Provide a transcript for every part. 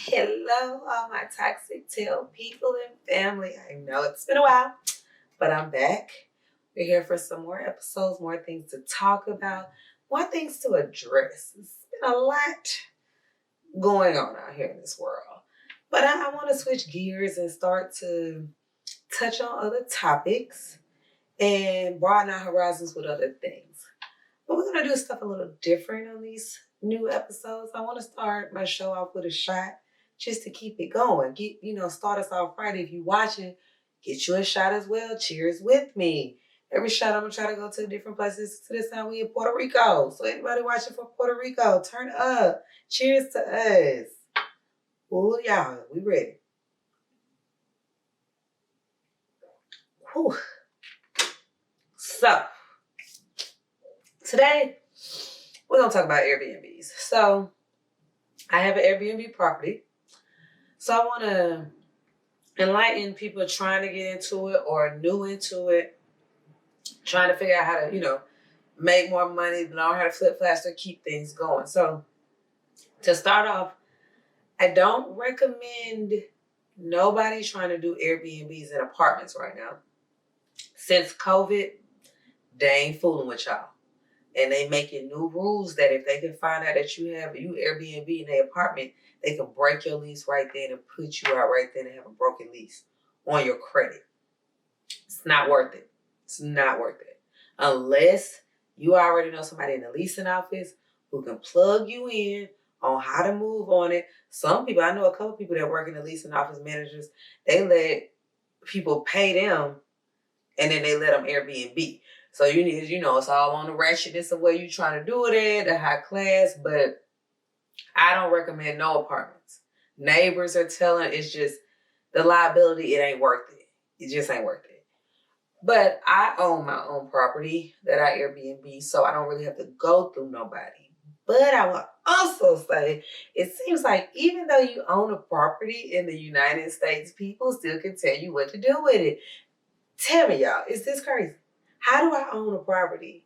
Hello, all my toxic tail people and family. I know it's been a while, but I'm back. We're here for some more episodes, more things to talk about, more things to address. It's been a lot going on out here in this world. But I want to switch gears and start to touch on other topics and broaden our horizons with other things. But we're going to do stuff a little different on these new episodes. I want to start my show off with a shot just to keep it going. Start us off right. If you're watching, get you a shot as well. Cheers with me. Every shot, I'm going to try to go to different places. So this time we in Puerto Rico. So anybody watching from Puerto Rico, turn up. Cheers to us. Ooh, y'all, we ready. Whew. So, today, we're going to talk about Airbnbs. So, I have an Airbnb property. So, I want to enlighten people trying to get into it or new into it, trying to figure out how to, make more money, learn how to flip faster, keep things going. So, to start off, I don't recommend nobody trying to do Airbnbs in apartments right now. Since COVID, they ain't fooling with y'all. And they making new rules that if they can find out that you Airbnb in their apartment, they can break your lease right then and put you out right then and have a broken lease on your credit. It's not worth it. It's not worth it. Unless you already know somebody in the leasing office who can plug you in on how to move on it. Some people, I know a couple people that work in the leasing office, managers, they let people pay them and then they let them Airbnb. So you need, it's all on the ratchetness of where you're trying to do it at, the high class, but I don't recommend no apartments. Neighbors are telling, it's just the liability, it ain't worth it. It just ain't worth it. But I own my own property that I Airbnb, so I don't really have to go through nobody. But I will also say, it seems like even though you own a property in the United States, people still can tell you what to do with it. Tell me, y'all, is this crazy? How do I own a property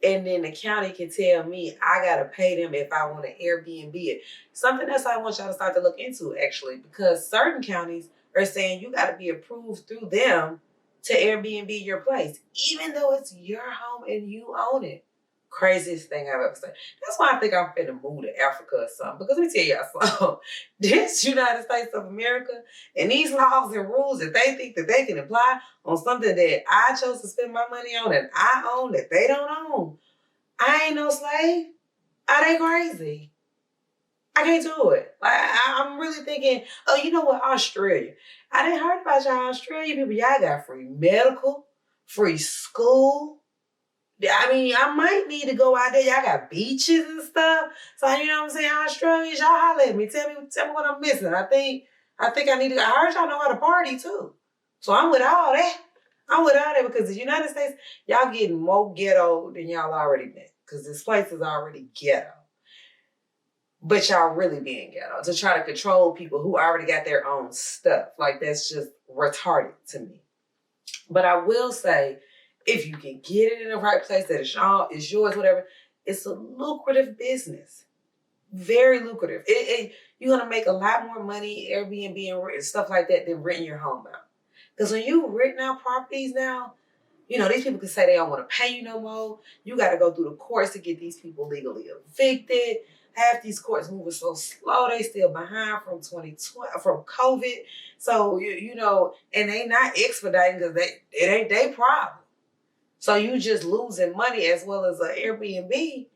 and then the county can tell me I got to pay them if I want to Airbnb it? Something else I want y'all to start to look into, actually, because certain counties are saying you got to be approved through them to Airbnb your place, even though it's your home and you own it. Craziest thing I've ever seen. That's why I think I'm finna move to Africa or something. Because let me tell y'all something. This United States of America and these laws and rules that they think that they can apply on something that I chose to spend my money on and I own that they don't own. I ain't no slave. Are they crazy? I can't do it. I'm really thinking, oh, you know what? Australia. I didn't heard about y'all Australia people. Y'all got free medical, free school. I mean, I might need to go out there. Y'all got beaches and stuff. So, you know what I'm saying? Australians, y'all holler at me. Tell me what I'm missing. I think I need to. I heard y'all know how to party too. So I'm with all that. I'm with all that because the United States, y'all getting more ghetto than y'all already been. Because this place is already ghetto. But y'all really being ghetto to try to control people who already got their own stuff. Like, that's just retarded to me. But I will say, if you can get it in the right place that is yours, whatever, it's a lucrative business. Very lucrative. You're going to make a lot more money, Airbnb and stuff like that, than renting your home out. Because when you rent out properties now, these people can say they don't want to pay you no more. You got to go through the courts to get these people legally evicted. Half these courts moving so slow, they still behind from 2020, from COVID. So, and they not expediting because it ain't their problem. So you just losing money as well as an Airbnb.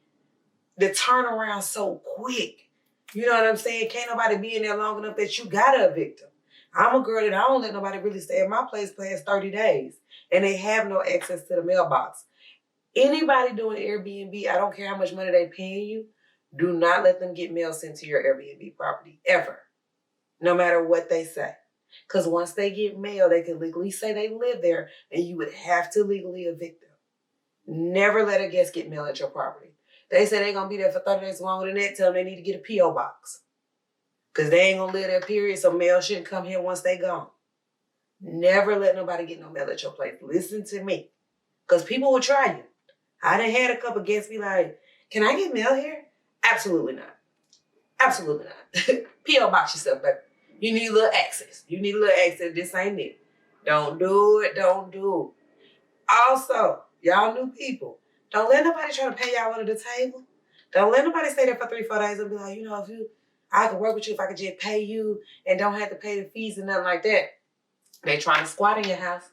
The turnaround so quick. You know what I'm saying? Can't nobody be in there long enough that you gotta evict them. I'm a girl that I don't let nobody really stay at my place past 30 days. And they have no access to the mailbox. Anybody doing Airbnb, I don't care how much money they paying you, do not let them get mail sent to your Airbnb property, ever. No matter what they say. Because once they get mail, they can legally say they live there, and you would have to legally evict them. Never let a guest get mail at your property. They say they're going to be there for 30 days longer than that. Tell them they need to get a P.O. box. Because they ain't going to live there, period, so mail shouldn't come here once they gone. Never let nobody get no mail at your place. Listen to me. Because people will try you. I done had a couple guests be like, can I get mail here? Absolutely not. Absolutely not. P.O. box yourself, baby. You need a little access. This ain't it. Don't do it. Also, y'all new people, don't let nobody try to pay y'all under the table. Don't let nobody stay there for 3-4 days and be like, I could work with you if I could just pay you and don't have to pay the fees and nothing like that. They trying to squat in your house.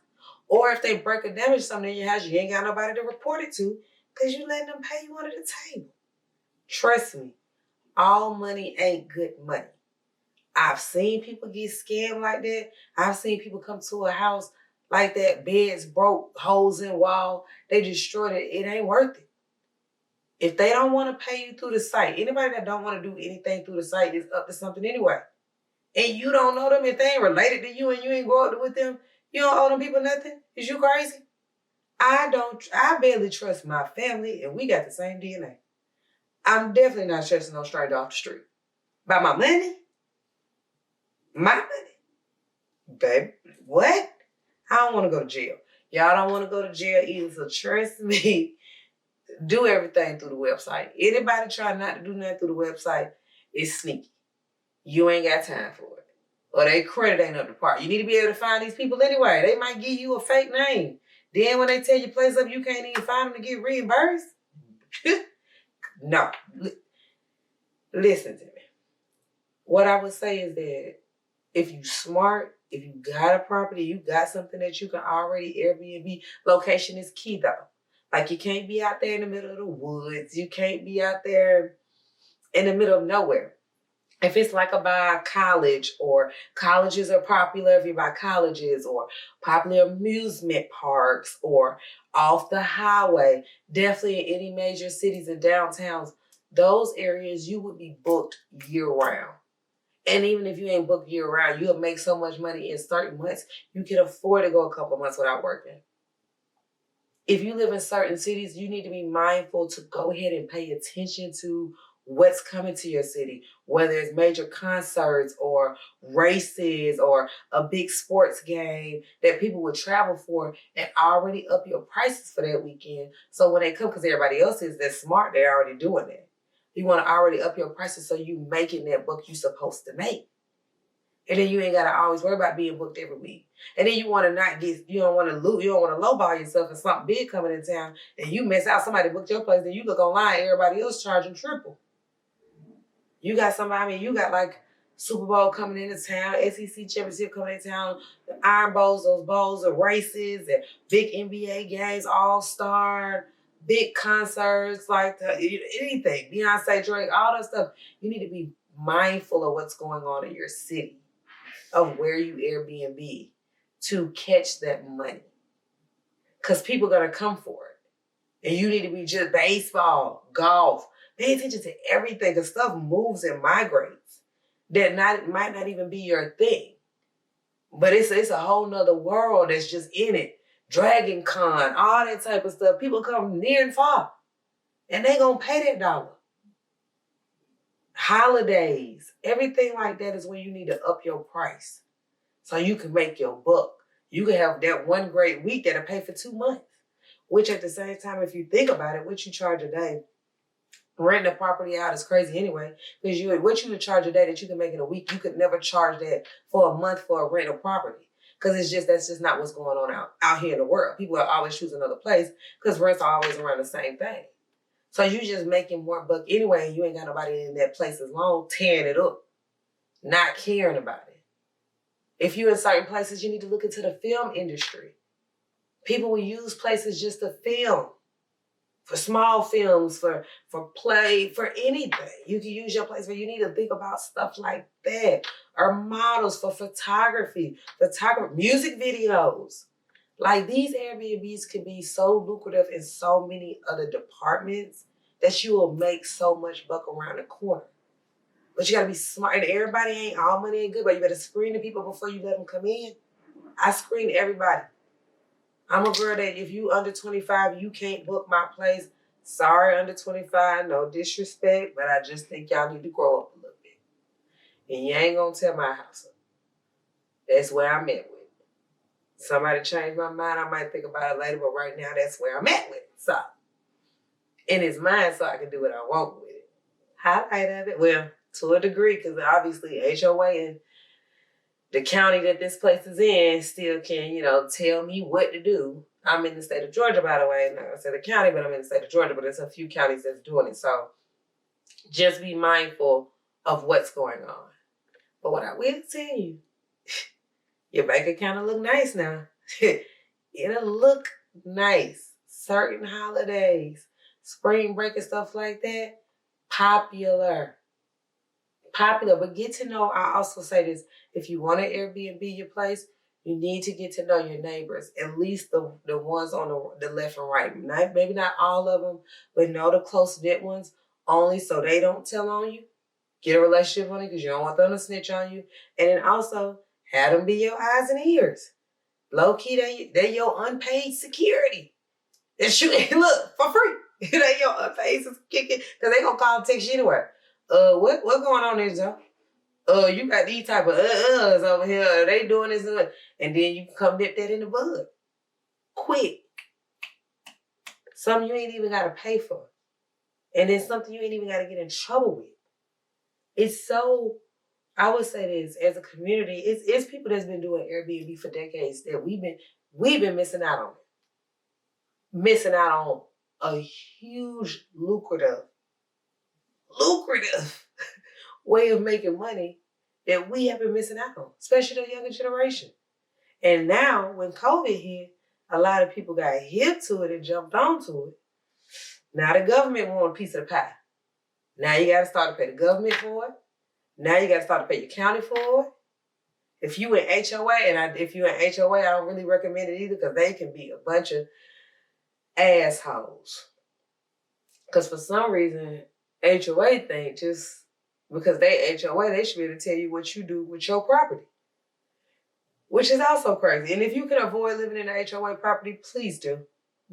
Or if they break or damage something in your house, you ain't got nobody to report it to because you letting them pay you under the table. Trust me, all money ain't good money. I've seen people get scammed like that. I've seen people come to a house like that, beds broke, holes in wall. They destroyed it. It ain't worth it. If they don't want to pay you through the site, anybody that don't want to do anything through the site is up to something anyway. And you don't know them, if they ain't related to you and you ain't go up with them, you don't owe them people nothing. Is you crazy? I barely trust my family and we got the same DNA. I'm definitely not trusting no stranger off the street. By my money? My money? Babe, what? I don't want to go to jail. Y'all don't want to go to jail either, so trust me. Do everything through the website. Anybody try not to do nothing through the website is sneaky. You ain't got time for it. Or their credit ain't up to par. You need to be able to find these people anyway. They might give you a fake name. Then when they tell you place up, you can't even find them to get reimbursed. No. Listen to me. What I would say is that if you smart, if you got a property, you got something that you can already Airbnb, location is key though. Like you can't be out there in the middle of the woods. You can't be out there in the middle of nowhere. If it's like by a college, or colleges are popular if you're by colleges, or popular amusement parks, or off the highway, definitely in any major cities and downtowns, those areas you would be booked year round. And even if you ain't booked year round, you'll make so much money in certain months, you can afford to go a couple months without working. If you live in certain cities, you need to be mindful to go ahead and pay attention to what's coming to your city, whether it's major concerts or races or a big sports game that people would travel for, and already up your prices for that weekend. So when they come, because everybody else is that smart, they're already doing that. You want to already up your prices so you making that book you supposed to make. And then you ain't got to always worry about being booked every week. And then you want to you don't want to lowball yourself and something big coming in town and you miss out, somebody booked your place, then you look online, everybody else charging triple. You got you got like Super Bowl coming into town, SEC championship coming into town, the Iron Bowls, those bowls of races and big NBA games, All-Star, big concerts, like anything, Beyonce, Drake, all that stuff. You need to be mindful of what's going on in your city, of where you Airbnb to catch that money. Because people are going to come for it. And you need to be just baseball, golf. Pay attention to everything, because stuff moves and migrates that might not even be your thing. But it's a whole nother world that's just in it. Dragon Con, all that type of stuff. People come near and far. And they going to pay that dollar. Holidays, everything like that is when you need to up your price so you can make your buck. You can have that one great week that'll pay for 2 months, which at the same time, if you think about it, what you charge a day, renting a property out is crazy anyway, because what you would charge a day that you can make in a week, you could never charge that for a month for a rental property, because that's just not what's going on out here in the world. People are always choosing another place because rents are always around the same thing. So you just making more buck anyway, and you ain't got nobody in that place as long, tearing it up, not caring about it. If you're in certain places, you need to look into the film industry. People will use places just to film, for small films, for play, for anything. You can use your place, but you need to think about stuff like that. Or models for photography, music videos. Like, these Airbnbs can be so lucrative in so many other departments that you will make so much buck around the corner. But you gotta be smart. And everybody all money ain't good, but you better screen the people before you let them come in. I screen everybody. I'm a girl that if you under 25, you can't book my place. Sorry, under 25, no disrespect, but I just think y'all need to grow up a little bit. And you ain't gonna tear my house up. That's where I'm at with it. Somebody changed my mind, I might think about it later, but right now that's where I'm at with it. So, and it's mine, so I can do what I want with it. Highlight of it, well, to a degree, because obviously HOA and the county that this place is in still can, tell me what to do. I'm in the state of Georgia, by the way. I'm not going to say the county, but I'm in the state of Georgia, but there's a few counties that's doing it. So just be mindful of what's going on. But what I will tell you, your bank account will look nice now. It'll look nice. Certain holidays, spring break and stuff like that, popular. But get to know, I also say this, if you want to Airbnb your place, you need to get to know your neighbors, at least the ones on the left and right. Maybe not all of them, but know the close-knit ones, only so they don't tell on you. Get a relationship on it because you don't want them to snitch on you. And then also, have them be your eyes and ears. Low-key, they your unpaid security. And shoot, look, for free. They your unpaid security because they going to call and text you anywhere. What's going on there, Joe? You got these type of uhs over here. They doing this, and then you come nip that in the bud. Quick. Something you ain't even got to pay for. And then something you ain't even got to get in trouble with. It's so, I would say this, as a community, it's people that's been doing Airbnb for decades that we've been missing out on it. Missing out on a huge lucrative way of making money that we have been missing out on, especially the younger generation. And now, when COVID hit, a lot of people got hip to it and jumped onto it. Now the government want a piece of the pie. Now you got to start to pay the government for it. Now you got to start to pay your county for it. If you in HOA, if you in HOA, I don't really recommend it either because they can be a bunch of assholes. Because for some reason, HOA think just because they HOA, they should be able to tell you what you do with your property. Which is also crazy. And if you can avoid living in an HOA property, please do.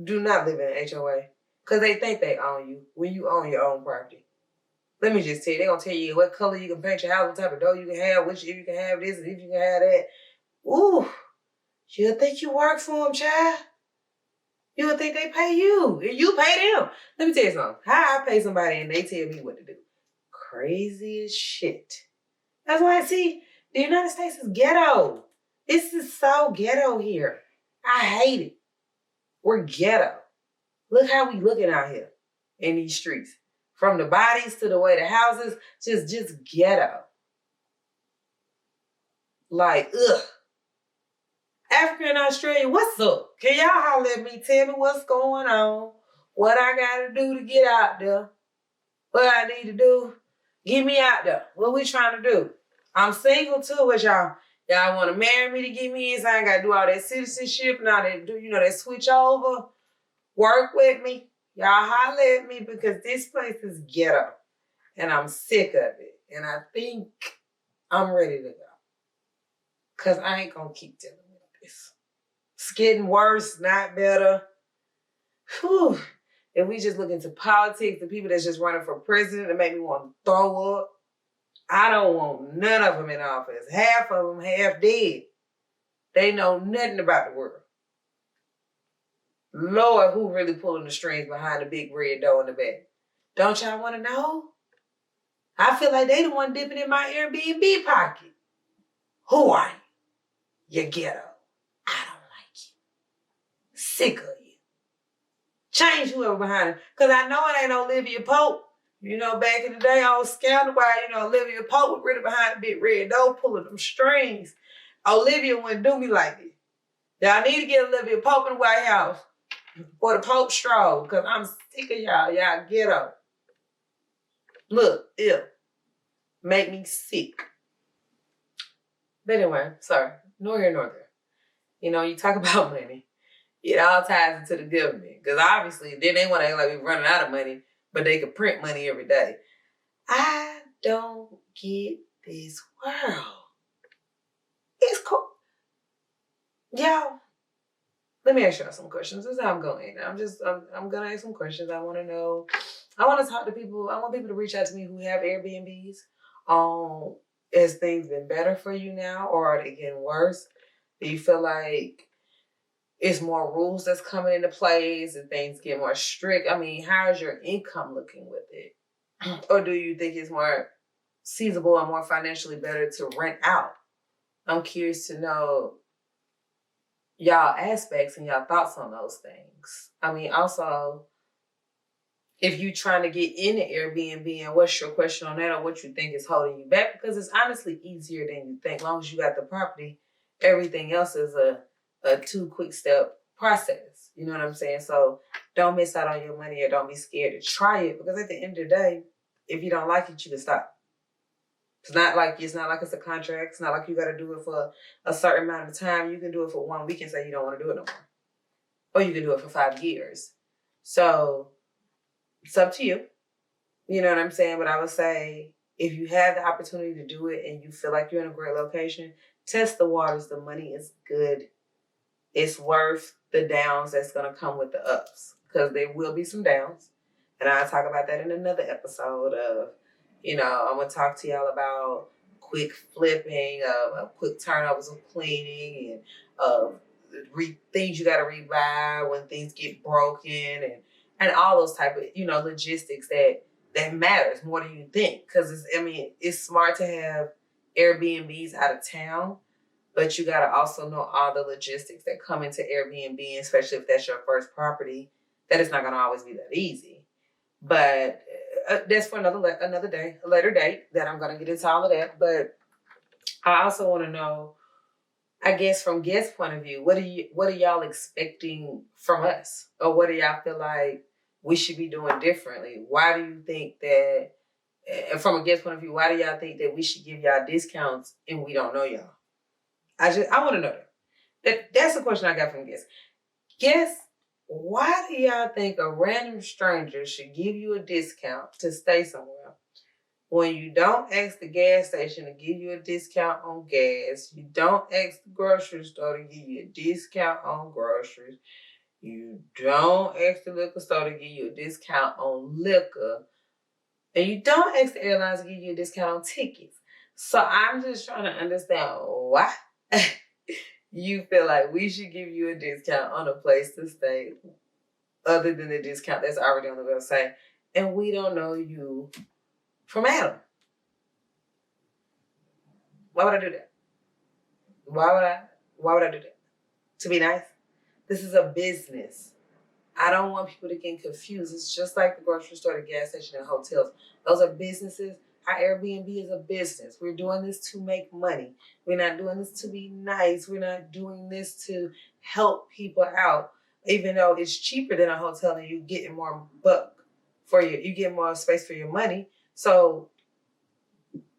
Do not live in an HOA. Because they think they own you when you own your own property. Let me just tell you, they're going to tell you what color you can paint your house, what type of door you can have, if you can have this, and if you can have that. Ooh, you'll think you work for them, child. You'll think they pay you, and you pay them. Let me tell you something. How I pay somebody and they tell me what to do. Crazy as shit. That's why I see the United States is ghetto. This is so ghetto here. I hate it. We're ghetto. Look how we looking out here in these streets. From the bodies to the way the houses, just ghetto. Like, ugh. Africa and Australia, what's up? Can y'all holler at me? Tell me what's going on. What I gotta do to get out there. What I need to do. Get me out there. What we trying to do? I'm single too with y'all. Y'all want to marry me to get me in, so I ain't got to do all that citizenship. Now they do, that switch over. Work with me. Y'all holler at me because this place is ghetto. And I'm sick of it. And I think I'm ready to go. Because I ain't going to keep dealing with this. It's getting worse, not better. Whew. If we just look into politics, the people that's just running for president that make me want to throw up, I don't want none of them in office. Half of them half dead. They know nothing about the world. Lord, who really pulling the strings behind the big red door in the back? Don't y'all want to know? I feel like they the one dipping in my Airbnb pocket. Who are you? You ghetto. I don't like you. Sick of you. Change whoever behind it. Because I know it ain't Olivia Pope. Back in the day, I was scandal why, Olivia Pope was really behind the big red door pulling them strings. Olivia wouldn't do me like this. Y'all need to get Olivia Pope in the White House for the Pope stroll, because I'm sick of y'all. Y'all ghetto. Look, ew. Make me sick. But anyway, sorry. Nor here nor there. You talk about money. It all ties into the government. Because obviously, then they want to act like we're running out of money, but they could print money every day. I don't get this world. It's cool. Y'all, let me ask y'all some questions. This is how I'm going. I'm going to ask some questions. I want to know. I want to talk to people. I want people to reach out to me who have Airbnbs. Has things been better for you now, or are they getting worse? Do you feel like it's more rules that's coming into place and things get more strict? I mean, how's your income looking with it? Or do you think it's more feasible and more financially better to rent out. I'm curious to know y'all aspects and y'all thoughts on those things. I mean, also, if you trying to get into Airbnb, and what's your question on that, or what you think is holding you back? Because it's honestly easier than you think. As long as you got the property, everything else is a 2 quick step process. You know what I'm saying? So don't miss out on your money, or don't be scared to try it, because at the end of the day, if you don't like it, you can stop. It's not like it's a contract. It's not like you got to do it for a certain amount of time. You can do it for 1 week and say you don't want to do it no more, or you can do it for 5 years. So it's up to you. You know what I'm saying? But I would say, if you have the opportunity to do it and you feel like you're in a great location, test the waters. The money is good. It's worth the downs that's going to come with the ups, because there will be some downs. And I'll talk about that in another episode of, I'm going to talk to y'all about quick flipping, quick turnovers of cleaning, and things you got to rebuy when things get broken, and all those type of, logistics that matters more than you think. Because it's smart to have Airbnbs out of town, but you got to also know all the logistics that come into Airbnb, especially if that's your first property, that it's not going to always be that easy. But that's for another day, a later date, that I'm going to get into all of that. But I also want to know, I guess from guest point of view, what are y'all expecting from us? Or what do y'all feel like we should be doing differently? Why do you think that, from a guest point of view, why do y'all think that we should give y'all discounts and we don't know y'all? I want to know that. That's the question I got from guests. Guests, why do y'all think a random stranger should give you a discount to stay somewhere when you don't ask the gas station to give you a discount on gas? You don't ask the grocery store to give you a discount on groceries. You don't ask the liquor store to give you a discount on liquor. And you don't ask the airlines to give you a discount on tickets. So I'm just trying to understand why you feel like we should give you a discount on a place to stay other than the discount that's already on the website, and we don't know you from Adam. Why would I do that? Why would I do that? To be nice? This is a business. I don't want people to get confused. It's just like the grocery store, the gas station, and hotels. Those are businesses. Our Airbnb is a business. We're doing this to make money. We're not doing this to be nice. We're not doing this to help people out. Even though it's cheaper than a hotel and you getting more you get more space for your money. So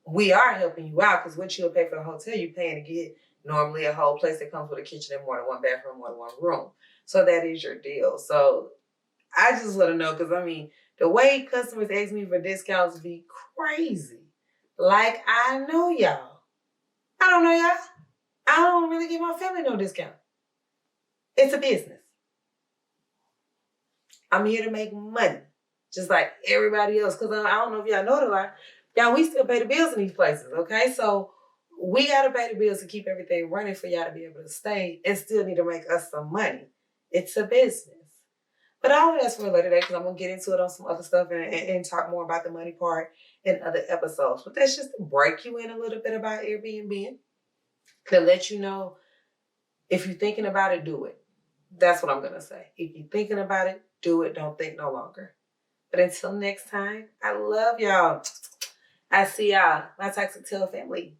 we are helping you out, because what you'll pay for the hotel, you're paying to get normally a whole place that comes with a kitchen and more than one bathroom, more than one room. So that is your deal. So I just want to know, because the way customers ask me for discounts be crazy. Like, I know y'all. I don't know y'all. I don't really give my family no discount. It's a business. I'm here to make money, just like everybody else. Because I don't know if y'all know the lie. Y'all, we still pay the bills in these places, okay? So we got to pay the bills to keep everything running for y'all to be able to stay and still need to make us some money. It's a business. But all of that's for later day, because I'm going to get into it on some other stuff and talk more about the money part in other episodes. But that's just to break you in a little bit about Airbnb, to let you know, if you're thinking about it, do it. That's what I'm going to say. If you're thinking about it, do it. Don't think no longer. But until next time, I love y'all. I see y'all. My Toxic Tail family.